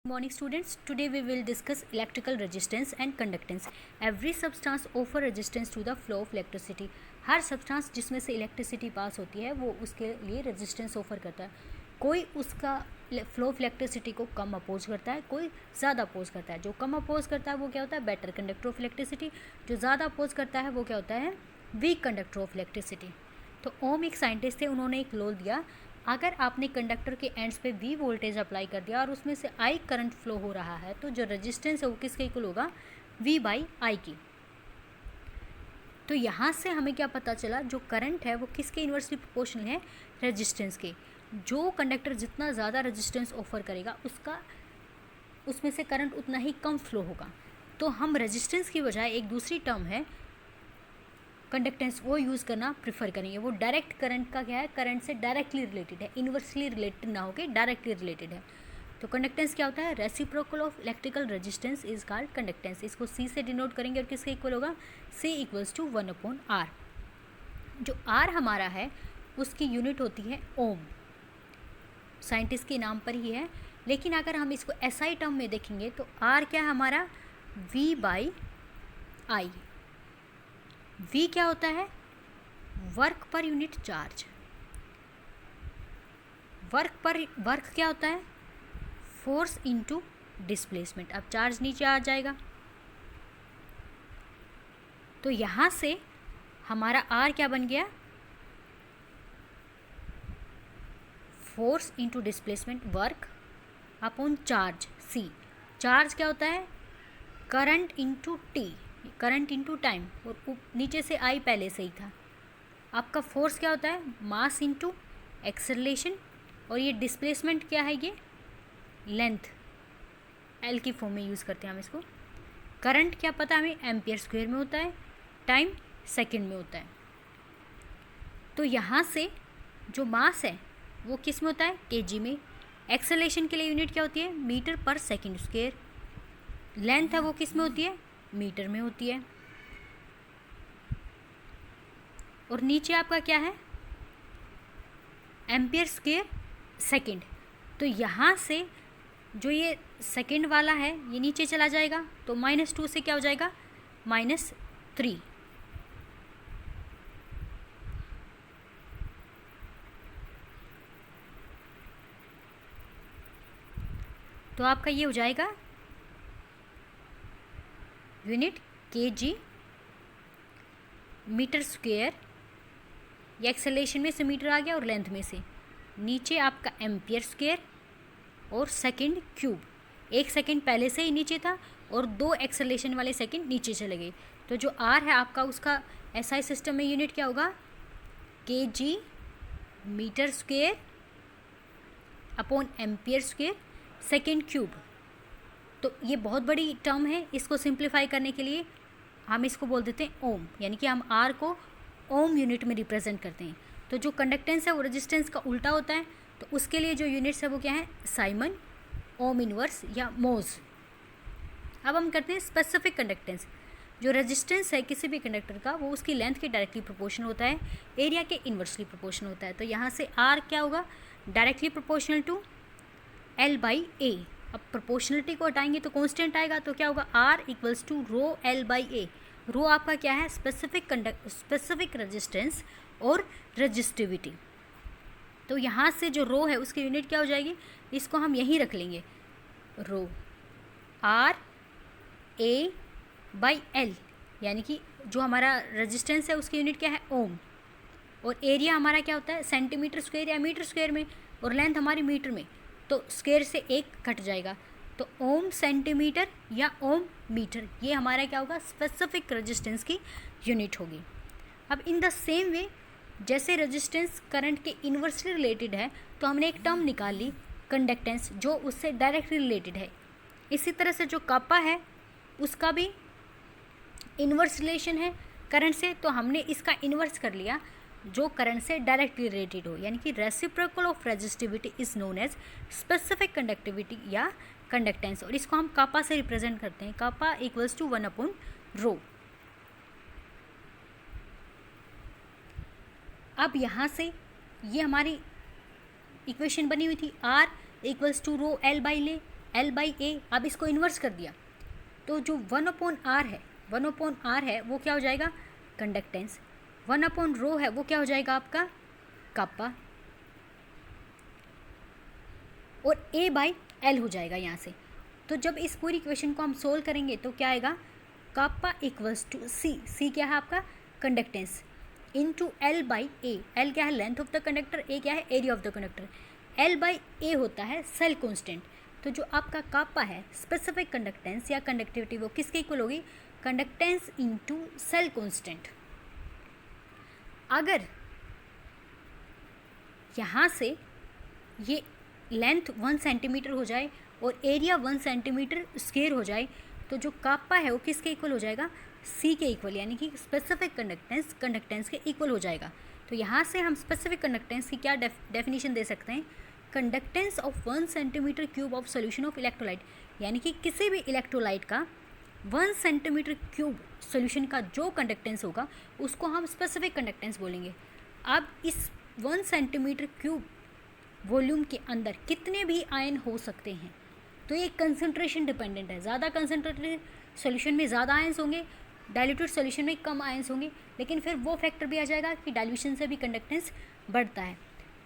Morning students, today we will discuss electrical resistance and conductance. Every substance offer resistance to the flow of electricity. Her substance जिसमें से electricity pass होती है वो उसके लिए resistance offer करता है. कोई उसका फ्लो ऑफ इलेक्ट्रिसिटी को कम अपोज करता है, कोई ज़्यादा अपोज करता है. जो कम अपोज करता है वो क्या होता है, बेटर कंडक्टर ऑफ इलेक्ट्रिसिटी. जो ज़्यादा अपोज करता है वो क्या होता है, वीक कंडक्टर ऑफ इलेक्ट्रिसिटी. तो ओम एक साइंटिस्ट थे, उन्होंने एक लॉ दिया. अगर आपने कंडक्टर के एंड्स पे वी वोल्टेज अप्लाई कर दिया और उसमें से आई करंट फ्लो हो रहा है तो जो रेजिस्टेंस है वो किसके इक्वल होगा, वी बाई आई की. तो यहाँ से हमें क्या पता चला, जो करंट है वो किसके इन्वर्सली प्रोपोर्शनल है, रेजिस्टेंस के. जो कंडक्टर जितना ज़्यादा रेजिस्टेंस ऑफर करेगा उसमें से करंट उतना ही कम फ्लो होगा. तो हम रेजिस्टेंस की बजाय एक दूसरी टर्म है कंडक्टेंस, वो यूज़ करना प्रेफर करेंगे. वो डायरेक्ट करंट का क्या है, करंट से डायरेक्टली रिलेटेड है, इन्वर्सली रिलेटेड ना होकर डायरेक्टली रिलेटेड है. तो कंडक्टेंस क्या होता है, reciprocal of electrical resistance is called conductance. इसको सी से डिनोट करेंगे और किसके इक्वल होगा, सी इक्वल्स टू 1/r. जो आर हमारा है उसकी यूनिट होती है ओम, साइंटिस्ट के नाम पर ही है. लेकिन अगर हम इसको एसआई टर्म में देखेंगे तो आर क्या है हमारा, वी बाई आई. वी क्या होता है, work per unit charge. Work क्या होता है, फोर्स इनटू डिस्प्लेसमेंट. अब चार्ज नीचे आ जाएगा तो यहाँ से हमारा आर क्या बन गया, force into displacement work upon charge C. Charge क्या होता है, current into T, current into time, और नीचे से आई पहले से ही था. आपका फोर्स क्या होता है, मास इनटू एक्सेलरेशन, और ये डिस्प्लेसमेंट क्या है, ये लेंथ, एल की फॉर्म में यूज़ करते हैं हम इसको. करंट क्या पता हमें, एम्पियर स्क्वायर में होता है, टाइम सेकंड में होता है. तो यहाँ से जो मास है वो किस में होता है, केजी में. एक्सेलरेशन के लिए यूनिट क्या होती है, मीटर पर सेकंड स्क्वायर. लेंथ है वो किस में होती है, मीटर में होती है. और नीचे आपका क्या है, एम्पियर स्क्वायर सेकंड. तो यहाँ से जो ये सेकंड वाला है ये नीचे चला जाएगा तो -2 से क्या हो जाएगा, -3. तो आपका ये हो जाएगा यूनिट केजी मीटर स्क्वायर. या एक्सेलरेशन में से मीटर आ गया और लेंथ में से नीचे आपका एम्पियर स्क्वायर और सेकंड क्यूब. एक सेकंड पहले से ही नीचे था और 2 एक्सेलरेशन वाले सेकंड नीचे चले गए. तो जो आर है आपका उसका एसआई सिस्टम में यूनिट क्या होगा, KG meter square upon ampere square second cube. तो ये बहुत बड़ी टर्म है, इसको सिंप्लीफाई करने के लिए हम इसको बोल देते हैं ओम, यानी कि हम आर को ओम यूनिट में रिप्रेजेंट करते हैं. तो जो कंडक्टेंस है वो रेजिस्टेंस का उल्टा होता है, तो उसके लिए जो यूनिट्स है वो क्या है, साइमन, ओम इनवर्स या मोज. अब हम करते हैं स्पेसिफिक कंडक्टेंस. जो रेजिस्टेंस है किसी भी कंडक्टर का वो उसकी लेंथ के डायरेक्टली प्रोपोर्शनल होता है, एरिया के इन्वर्सली प्रोपोर्शनल होता है. तो यहाँ से आर क्या होगा, directly proportional to L by A. अब प्रोपोर्शनलिटी को हटाएंगे तो कांस्टेंट आएगा, तो क्या होगा, R equals to rho L by A. Rho आपका क्या है, स्पेसिफिक रेजिस्टेंस और रेजिस्टिविटी. तो यहाँ से जो रो है उसकी यूनिट क्या हो जाएगी, इसको हम यहीं रख लेंगे, रो आर ए बाई एल. यानी कि जो हमारा रेजिस्टेंस है उसकी यूनिट क्या है, ओम. और एरिया हमारा क्या होता है, सेंटीमीटर स्क्वायर या मीटर स्क्वायर में, और लेंथ हमारी मीटर में. तो स्क्वायर से एक कट जाएगा तो ओम सेंटीमीटर या ओम मीटर, ये हमारा क्या होगा, स्पेसिफिक रेजिस्टेंस की यूनिट होगी. अब इन द सेम वे जैसे रेजिस्टेंस करंट के इन्वर्सली रिलेटेड है तो हमने एक टर्म निकाल ली कंडक्टेंस जो उससे डायरेक्टली रिलेटेड है. इसी तरह से जो कापा है उसका भी इन्वर्स रिलेशन है करंट से, तो हमने इसका इन्वर्स कर लिया जो करंट से डायरेक्टली रिलेटेड हो. यानी कि reciprocal of resistivity is known as specific conductivity या कंडक्टेंस. और इसको हम कापा से रिप्रेजेंट करते हैं, कापा इक्वल्स टू 1/रो. अब यहाँ से ये हमारी इक्वेशन बनी हुई थी, R equals to rho L by ले, L बाई ए, अब इसको इन्वर्स कर दिया तो जो 1/r है, 1/r है वो क्या हो जाएगा कंडक्टेंस, 1/ρ है वो क्या हो जाएगा आपका कापा, और A बाई L हो जाएगा यहाँ से। तो जब इस पूरी इक्वेशन को हम सोल्व करेंगे तो क्या आएगा, कापा इक्वल्स टू सी क्या है आपका conductance, into L by A, L क्या है length of the conductor, A क्या है area of the conductor, L by A होता है सेल कांस्टेंट। तो जो आपका कापा है स्पेसिफिक कंडक्टेंस या कंडक्टिविटी वो किसके इक्वल होगी, कंडक्टेंस इनटू सेल कांस्टेंट। अगर यहाँ से ये लेंथ 1 सेंटीमीटर हो जाए और एरिया 1 सेंटीमीटर स्क्वायर हो जाए तो जो कापा है वो किसके इक्वल हो जाएगा, सी के इक्वल, यानी कि स्पेसिफिक कंडक्टेंस कंडक्टेंस के इक्वल हो जाएगा। तो यहाँ से हम स्पेसिफिक कंडक्टेंस की क्या डेफिनेशन दे सकते हैं, conductance of 1 centimetre cube of solution of electrolyte, यानी कि किसी भी इलेक्ट्रोलाइट का 1 सेंटीमीटर क्यूब सोल्यूशन का जो कंडक्टेंस होगा उसको हम स्पेसिफिक कंडक्टेंस बोलेंगे। अब इस 1 सेंटीमीटर क्यूब वॉल्यूम के अंदर कितने भी आयन हो सकते हैं, तो ये कंसंट्रेशन डिपेंडेंट है, ज़्यादा कंसंट्रेटेड सॉल्यूशन में ज़्यादा आयंस होंगे, डाइल्यूटेड सॉल्यूशन में कम आयंस होंगे, लेकिन फिर वो फैक्टर भी आ जाएगा कि डाइल्यूशन से भी कंडक्टेंस बढ़ता है।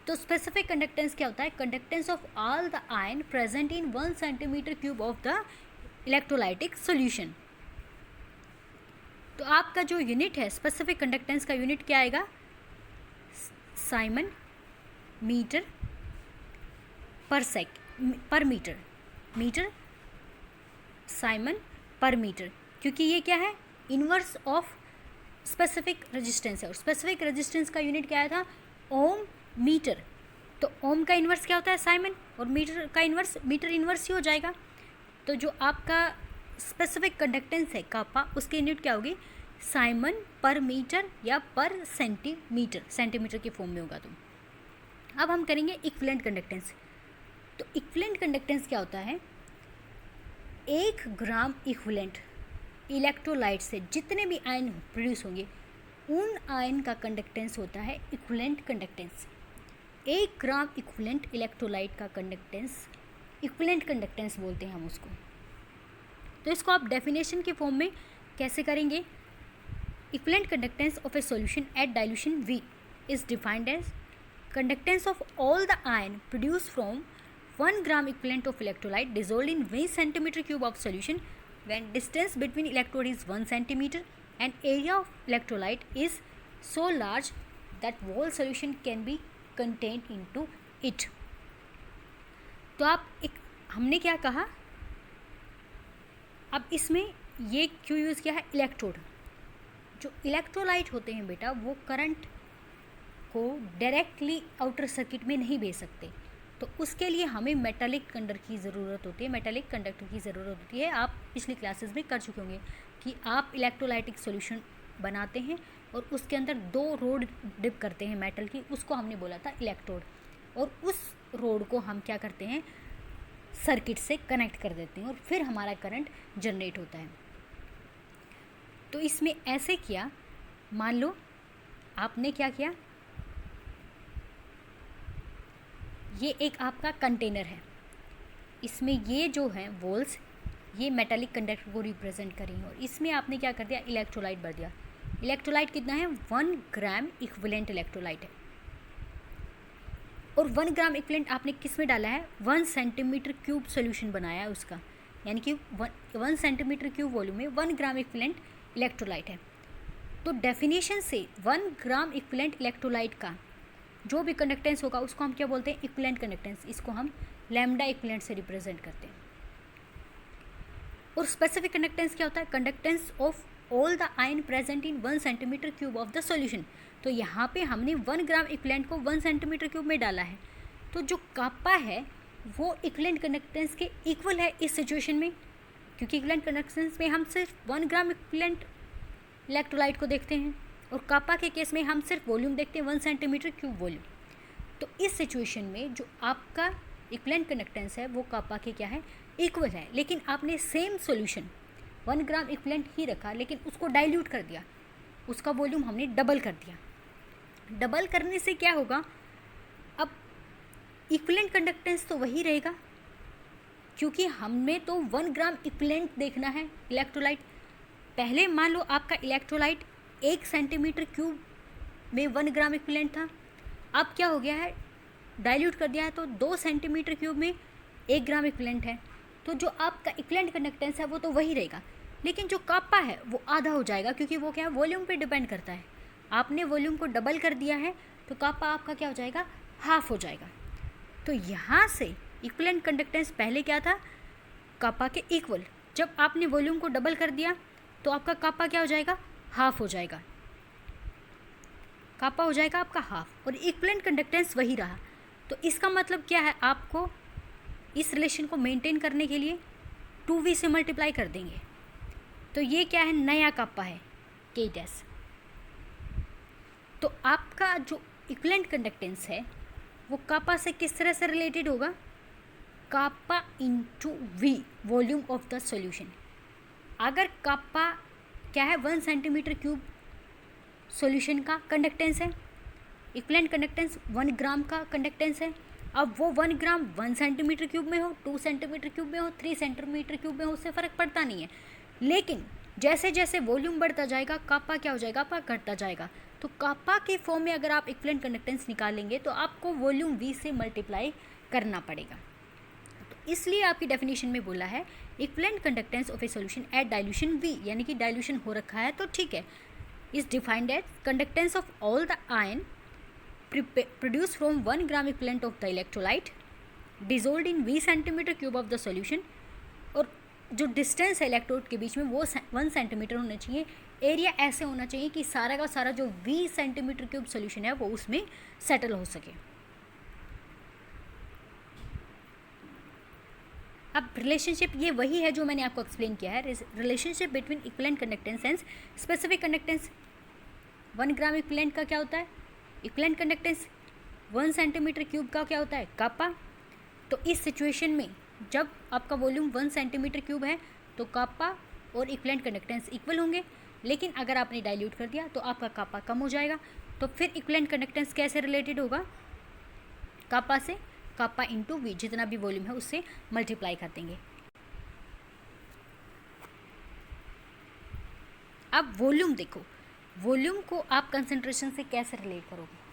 तो स्पेसिफिक कंडक्टेंस क्या होता है, conductance of all the ion present in 1 centimetre cube of the electrolytic solution. तो आपका जो यूनिट है स्पेसिफिक कंडक्टेंस का यूनिट क्या आएगा, साइमन मीटर पर मीटर, मीटर साइमन पर मीटर, क्योंकि ये क्या है इन्वर्स ऑफ स्पेसिफिक रेजिस्टेंस है, और स्पेसिफिक रेजिस्टेंस का यूनिट क्या आया था ओम मीटर। तो ओम का इन्वर्स क्या होता है साइमन, और मीटर का इन्वर्स मीटर इन्वर्स ही हो जाएगा। तो जो आपका स्पेसिफिक कंडक्टेंस है कापा उसकी यूनिट क्या होगी, साइमन पर मीटर या पर सेंटीमीटर, सेंटीमीटर के फॉर्म में होगा। तो अब हम करेंगे इक्विवेलेंट कंडक्टेंस। तो इक्विवेलेंट कंडक्टेंस क्या होता है, 1 ग्राम इक्विवेलेंट इलेक्ट्रोलाइट से जितने भी आयन प्रोड्यूस होंगे उन आयन का कंडक्टेंस होता है equivalent conductance. 1 gram equivalent electrolyte का कंडक्टेंस इक्विवेलेंट कंडक्टेंस बोलते हैं हम उसको। तो इसको आप डेफिनेशन के फॉर्म में कैसे करेंगे, equivalent conductance of a solution at dilution V is defined as conductance of all the ion produce from 1 gram equivalent of electrolyte dissolved in 1 centimeter cube of solution when distance between electrode is 1 centimeter and area of electrolyte is so large that whole solution can be contained into it। तो आप हमने क्या कहा, अब इसमें ये क्यों use किया है इलेक्ट्रोड। जो इलेक्ट्रोलाइट होते हैं बेटा वो करंट को डायरेक्टली आउटर सर्किट में नहीं भेज सकते, तो उसके लिए हमें मेटालिक कंडक्टर की ज़रूरत होती है, मेटालिक कंडक्टर की ज़रूरत होती है। आप पिछली क्लासेस में कर चुके होंगे कि आप इलेक्ट्रोलाइटिक सॉल्यूशन बनाते हैं और उसके अंदर 2 रोड डिप करते हैं मेटल की, उसको हमने बोला था इलेक्ट्रोड, और उस रोड को हम क्या करते हैं सर्किट से कनेक्ट कर देते हैं और फिर हमारा करंट जनरेट होता है। तो इसमें ऐसे किया, मान लो आपने क्या किया, ये एक आपका कंटेनर है, इसमें ये जो है वॉल्स ये मेटालिक कंडक्टर को रिप्रेजेंट करी हैं, और इसमें आपने क्या कर दिया इलेक्ट्रोलाइट भर दिया। इलेक्ट्रोलाइट कितना है 1 ग्राम इक्विवेलेंट इलेक्ट्रोलाइट है, और 1 ग्राम इक्विवेलेंट आपने किस में डाला है 1 सेंटीमीटर क्यूब सोल्यूशन बनाया है उसका, यानी कि 1 सेंटीमीटर क्यूब वॉल्यूम में 1 ग्राम इक्विवेलेंट इलेक्ट्रोलाइट है। तो डेफिनेशन से 1 ग्राम इक्विवेलेंट इलेक्ट्रोलाइट का जो भी कंडक्टेंस होगा उसको हम क्या बोलते हैं इक्विवेलेंट कंडक्टेंस, इसको हम लैम्डा इक्विवेलेंट से रिप्रेजेंट करते हैं। और स्पेसिफिक कंडक्टेंस क्या होता है, conductance of all the ion present in 1 centimetre cube of the solution. तो यहाँ पे हमने 1 ग्राम इक्विवेलेंट को 1 सेंटीमीटर क्यूब में डाला है, तो जो कापा है वो इक्विवेलेंट कंडक्टेंस के इक्वल है इस सिचुएशन में, क्योंकि इक्विवेलेंट कंडक्टेंस में हम सिर्फ 1 ग्राम इक्विवेलेंट इलेक्ट्रोलाइट को देखते हैं, और कापा के केस में हम सिर्फ वॉल्यूम देखते हैं 1 सेंटीमीटर क्यूब वॉल्यूम। तो इस सिचुएशन में जो आपका इक्विवेलेंट कंडक्टेंस है वो कापा के क्या है इक्वल है, लेकिन आपने सेम सॉल्यूशन 1 ग्राम इक्विवेलेंट ही रखा लेकिन उसको डाइल्यूट कर दिया, उसका वॉल्यूम हमने डबल कर दिया। डबल करने से क्या होगा, अब इक्विवेलेंट कंडक्टेंस तो वही रहेगा क्योंकि हमें तो 1 ग्राम इक्विवेलेंट देखना है इलेक्ट्रोलाइट। पहले मान लो आपका इलेक्ट्रोलाइट 1 सेंटीमीटर क्यूब में 1 ग्राम इक्विवेलेंट था, अब क्या हो गया है, डाइल्यूट कर दिया है तो 2 सेंटीमीटर क्यूब में 1 ग्राम इक्विवेलेंट है। तो जो आपका इक्विवेलेंट कंडक्टेंस है वो तो वही रहेगा, लेकिन जो कापा है वो आधा हो जाएगा, क्योंकि वो क्या है, वॉल्यूम पे डिपेंड करता है। आपने वॉल्यूम को डबल कर दिया है तो कापा आपका क्या हो जाएगा, हाफ हो जाएगा। तो यहाँ से इक्विवेलेंट कंडक्टेंस पहले क्या था, कापा के इक्वल। जब आपने वॉल्यूम को डबल कर दिया तो आपका कापा क्या हो जाएगा, हाफ हो जाएगा। कापा हो जाएगा आपका हाफ, और इक्विवेलेंट कंडक्टेंस वही रहा। तो इसका मतलब क्या है, आपको इस रिलेशन को मेंटेन करने के लिए 2v से मल्टीप्लाई कर देंगे। तो ये क्या है, नया कापा है K डैश। तो आपका जो इक्विवेलेंट कंडक्टेंस है वो कापा से किस तरह से रिलेटेड होगा, kappa into V, volume of the solution. अगर कापा क्या है, 1 सेंटीमीटर क्यूब सॉल्यूशन का कंडक्टेंस है, इक्विवेलेंट कंडक्टेंस 1 ग्राम का कंडक्टेंस है। अब वो 1 ग्राम 1 सेंटीमीटर क्यूब में हो, 2 सेंटीमीटर क्यूब में हो, 3 सेंटीमीटर क्यूब में हो, उससे फ़र्क पड़ता नहीं है। लेकिन जैसे जैसे वॉल्यूम बढ़ता जाएगा कापा क्या हो जाएगा, आपका घटता जाएगा। तो कापा के फॉर्म में अगर आप इक्विवेलेंट कंडक्टेंस निकालेंगे तो आपको वॉल्यूम V से मल्टीप्लाई करना पड़ेगा। तो इसलिए आपकी डेफिनेशन में बोला है equivalent conductance of a solution at dilution V, यानी कि डाइल्यूशन हो रखा है तो ठीक है, is defined at conductance of all the ion produced from 1 gram equivalent of the electrolyte dissolved in V centimetre cube of the solution. और जो डिस्टेंस है इलेक्ट्रोड के बीच में वो 1 सेंटीमीटर होना चाहिए। एरिया ऐसे होना चाहिए कि सारा का सारा जो 20 सेंटीमीटर क्यूब सॉल्यूशन है वो उसमें सेटल हो सके। अब रिलेशनशिप ये वही है जो मैंने आपको एक्सप्लेन किया है, relationship between equivalent conductance and specific conductance. 1 gram equivalent का क्या होता है, इक्विवेलेंट कंडक्टेंस। 1 सेंटीमीटर क्यूब का क्या होता है, कापा। तो इस सिचुएशन में जब आपका वॉल्यूम 1 सेंटीमीटर क्यूब है तो कापा और इक्विवेलेंट कंडक्टेंस इक्वल होंगे, लेकिन अगर आपने डाइल्यूट कर दिया तो आपका कापा कम हो जाएगा। तो फिर इक्विवेलेंट कंडक्टेंस कैसे रिलेटेड होगा, कापा से, कापा इंटू V, जितना भी वॉल्यूम है उससे मल्टीप्लाई कर देंगे। अब वॉल्यूम देखो, वॉल्यूम को आप कंसंट्रेशन से कैसे रिलेट करोगे।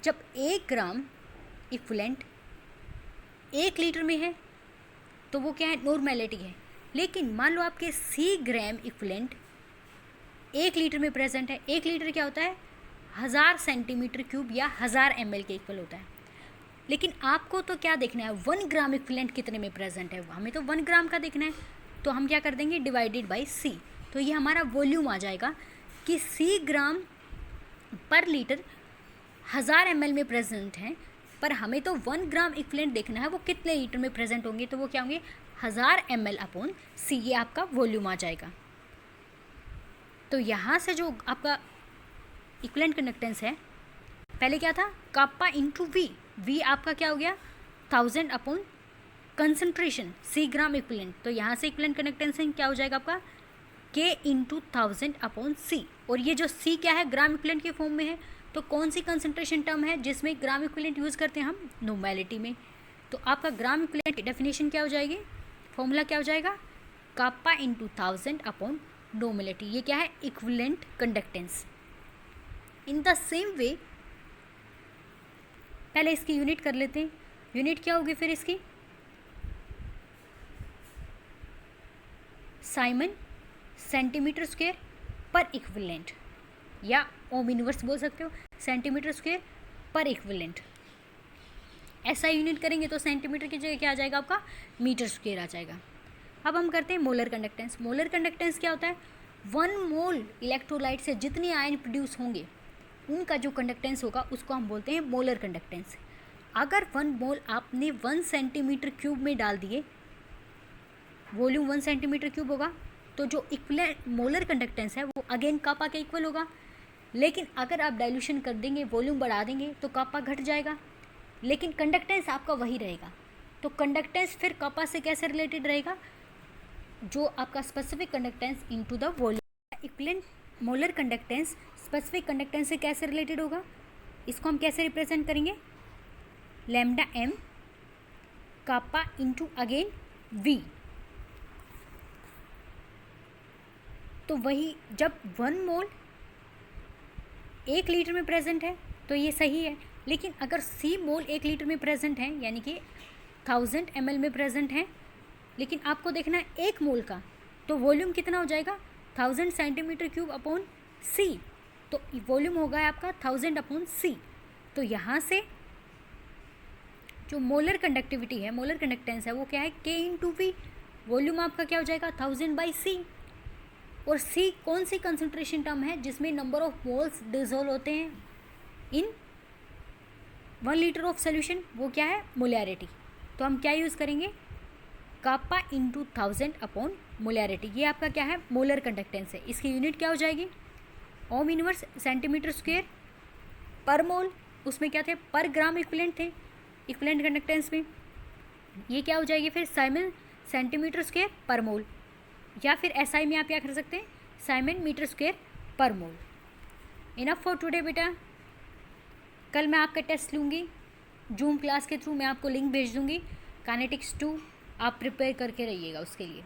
जब 1 ग्राम इक्विवेलेंट 1 लीटर में है तो वो क्या है, नॉर्मेलिटी है। लेकिन मान लो आपके C ग्राम इक्विवेलेंट 1 लीटर में प्रेजेंट है। 1 लीटर क्या होता है, 1000 सेंटीमीटर क्यूब या 1000 ml के इक्वल होता है। लेकिन आपको तो क्या देखना है, 1 ग्राम इक्विवेलेंट कितने में प्रेजेंट है, हमें तो 1 ग्राम का देखना है। तो हम क्या कर देंगे, डिवाइडेड बाई C। तो ये हमारा वॉल्यूम आ जाएगा कि C ग्राम पर लीटर 1000 ml में प्रेजेंट हैं, पर हमें तो 1 ग्राम इक्विवेलेंट देखना है वो कितने लीटर में प्रेजेंट होंगे। तो वो क्या होंगे, 1000 ml अपॉन C, ये आपका वॉल्यूम आ जाएगा। तो यहाँ से जो आपका इक्विवेलेंट कंडक्टेंस है, पहले क्या था, कापा इंटू V। V आपका क्या हो गया, 1000 upon concentration C gram equivalent. तो यहाँ से इक्विवेलेंट कंडक्टेंस क्या हो जाएगा आपका, K इंटू 1000 अपॉन C। और ये जो C क्या है, ग्राम इक्विवेलेंट के फॉर्म में है। तो कौन सी कंसंट्रेशन टर्म है जिसमें ग्राम इक्विवेलेंट यूज़ करते हैं हम, नॉर्मेलिटी में। तो आपका ग्राम इक्विवेलेंट की डेफिनेशन क्या हो जाएगी, फॉर्मूला क्या हो जाएगा, कापा इंटू 1000 अपॉन नॉर्मेलिटी। ये क्या है, equivalent conductance. In the same way पहले इसकी यूनिट कर लेते हैं। यूनिट क्या होगी फिर इसकी, साइमन सेंटीमीटर स्क्वायर पर इक्विवेलेंट, या ओम इनवर्स बोल सकते हो, सेंटीमीटर स्क्वायर पर इक्विवेलेंट। ऐसा यूनिट करेंगे तो सेंटीमीटर की जगह क्या आ जाएगा, आपका मीटर स्क्वायर आ जाएगा। अब हम करते हैं मोलर कंडक्टेंस। मोलर कंडक्टेंस क्या होता है, 1 मोल इलेक्ट्रोलाइट से जितने आयन प्रोड्यूस होंगे उनका जो कंडक्टेंस होगा उसको हम बोलते हैं मोलर कंडक्टेंस। अगर 1 मोल आपने 1 सेंटीमीटर क्यूब में डाल दिए, वॉल्यूम 1 सेंटीमीटर क्यूब होगा, तो जो इक्विवेलेंट मोलर कंडक्टेंस है वो अगेन कापा के इक्वल होगा। लेकिन अगर आप डाइल्यूशन कर देंगे, वॉल्यूम बढ़ा देंगे तो कापा घट जाएगा, लेकिन कंडक्टेंस आपका वही रहेगा। तो कंडक्टेंस फिर कापा से कैसे रिलेटेड रहेगा, जो आपका specific conductance into the volume. Equivalent molar conductance specific conductance से कैसे रिलेटेड होगा, इसको हम कैसे रिप्रेजेंट करेंगे, lambda m kappa into again V. तो वही जब 1 मोल 1 लीटर में प्रेजेंट है तो ये सही है, लेकिन अगर C मोल 1 लीटर में प्रेजेंट है यानी कि 1000 ml में प्रेजेंट है, लेकिन आपको देखना है 1 मोल का, तो वॉल्यूम कितना हो जाएगा 1000 सेंटीमीटर क्यूब अपॉन C, तो वॉल्यूम होगा आपका 1000 अपॉन C। तो यहाँ से जो मोलर कंडक्टिविटी है, मोलर कंडक्टेंस है, वो क्या है K इंटू वी। वॉल्यूम आपका क्या हो जाएगा 1000 बाई C। और C कौन सी कंसंट्रेशन टर्म है जिसमें नंबर ऑफ मोल्स डिसॉल्व होते हैं इन 1 लीटर ऑफ सोल्यूशन, वो क्या है मोलैरिटी। तो हम क्या यूज़ करेंगे कापा इंटू 1000 अपॉन मोलैरिटी। ये आपका क्या है मोलर कंडक्टेंस है। इसकी यूनिट क्या हो जाएगी ओम इनवर्स सेंटीमीटर स्क्वायर पर मोल। उसमें क्या थे पर ग्राम इक्विवेलेंट थे इक्विवेलेंट कंडक्टेंस में। ये क्या हो जाएगी फिर साइमन सेंटीमीटर स्क्वायर पर मोल, या फिर एसआई में आप क्या कर सकते हैं साइमन मीटर स्क्वायर पर मोल। इनफ फॉर टुडे बेटा। कल मैं आपका टेस्ट लूँगी जूम क्लास के थ्रू, मैं आपको लिंक भेज दूँगी काइनेटिक्स 2, आप प्रिपेयर करके रहिएगा उसके लिए।